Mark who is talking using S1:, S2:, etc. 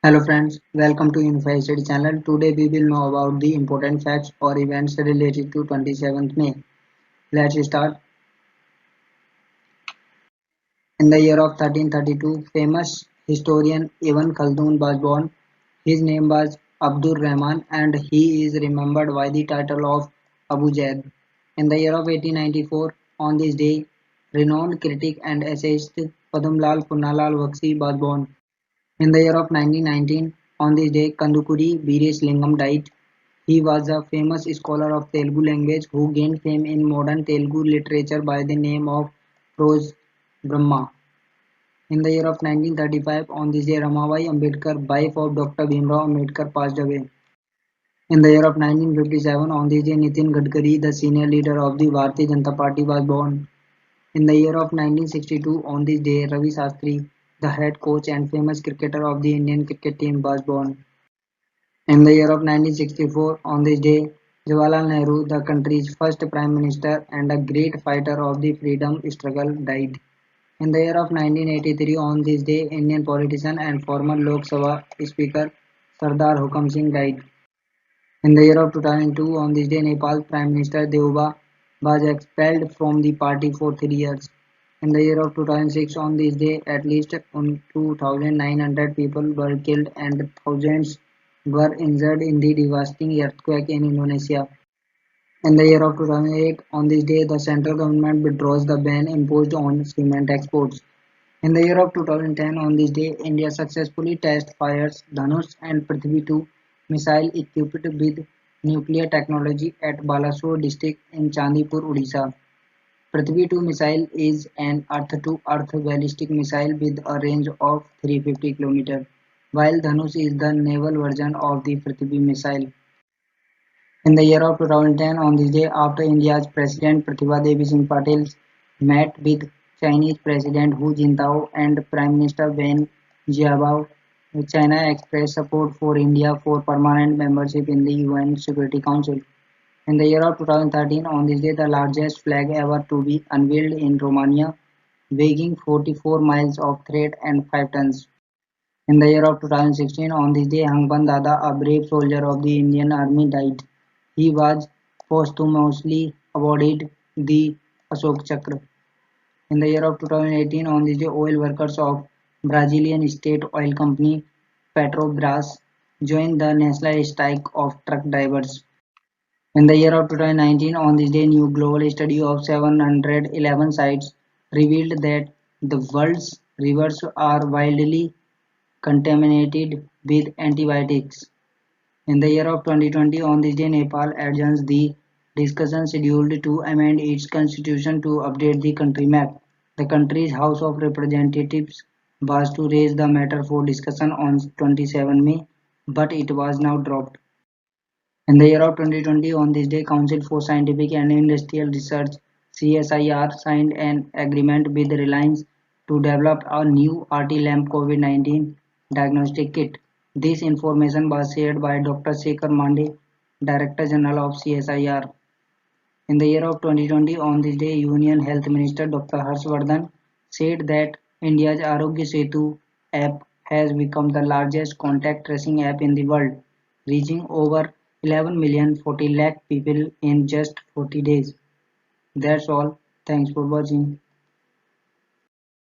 S1: Hello friends, welcome to Unified Study channel. Today we will know about the important facts or events related to 27th May. Let's start. In the year of 1332, famous historian Ibn Khaldun was born. His name was Abdur Rahman and he is remembered by the title of Abu Zaid. In the year of 1894, on this day, renowned critic and essayist Padamlal Punnalal Bakshi was born. In the year of 1919, on this day, Kandukuri Veereslingam died. He was a famous scholar of Telugu language who gained fame in modern Telugu literature by the name of Prose Brahma. In the year of 1935, on this day, Ramabai Ambedkar, wife of Dr. Bhimrao Ambedkar, passed away. In the year of 1957, on this day, Nitin Gadkari, the senior leader of the Bharatiya Janata Party, was born. In the year of 1962, on this day, Ravi Shastri, the head coach and famous cricketer of the Indian cricket team, was born. In the year of 1964, on this day, Jawaharlal Nehru, the country's first prime minister and a great fighter of the freedom struggle, died. In the year of 1983, on this day, Indian politician and former Lok Sabha Speaker Sardar Hukam Singh died. In the year of 2002, on this day, Nepal's Prime Minister Deuba was expelled from the party for 3 years. In the year of 2006, on this day, at least 2,900 people were killed and thousands were injured in the devastating earthquake in Indonesia. In the year of 2008, on this day, the central government withdraws the ban imposed on cement exports. In the year of 2010, on this day, India successfully test fires Dhanush and Prithvi 2 missile equipped with nuclear technology at Balasore district in Chandipur, Odisha. Prithvi 2 missile is an Earth-to-Earth ballistic missile with a range of 350 km, while Dhanush is the naval version of the Prithvi missile. In the year of 2010, on this day, after India's President Pratibha Devi Singh Patel met with Chinese President Hu Jintao and Prime Minister Wen Jiabao, China expressed support for India for permanent membership in the UN Security Council. In the year of 2013, on this day, the largest flag ever to be unveiled in Romania, weighing 44 miles of thread and 5 tons. In the year of 2016, on this day, Hangpan Dada, a brave soldier of the Indian Army, died. He was posthumously awarded the Ashok Chakra. In the year of 2018, on this day, oil workers of Brazilian state oil company Petrobras joined the national strike of truck drivers. In the year of 2019, on this day, new global study of 711 sites revealed that the world's rivers are widely contaminated with antibiotics. In the year of 2020, on this day, Nepal adjourns the discussion scheduled to amend its constitution to update the country map. The country's House of Representatives was to raise the matter for discussion on 27 May, but it was now dropped. In the year of 2020, on this day, Council for Scientific and Industrial Research (CSIR) signed an agreement with Reliance to develop a new RT-LAMP COVID-19 diagnostic kit. This information was shared by Dr. Shekhar Mande, Director General of CSIR. In the year of 2020, on this day, Union Health Minister Dr. Harshvardhan said that India's Arogya Setu app has become the largest contact tracing app in the world, reaching over 11 million 40 lakh people in just 40 days. That's all. Thanks for watching.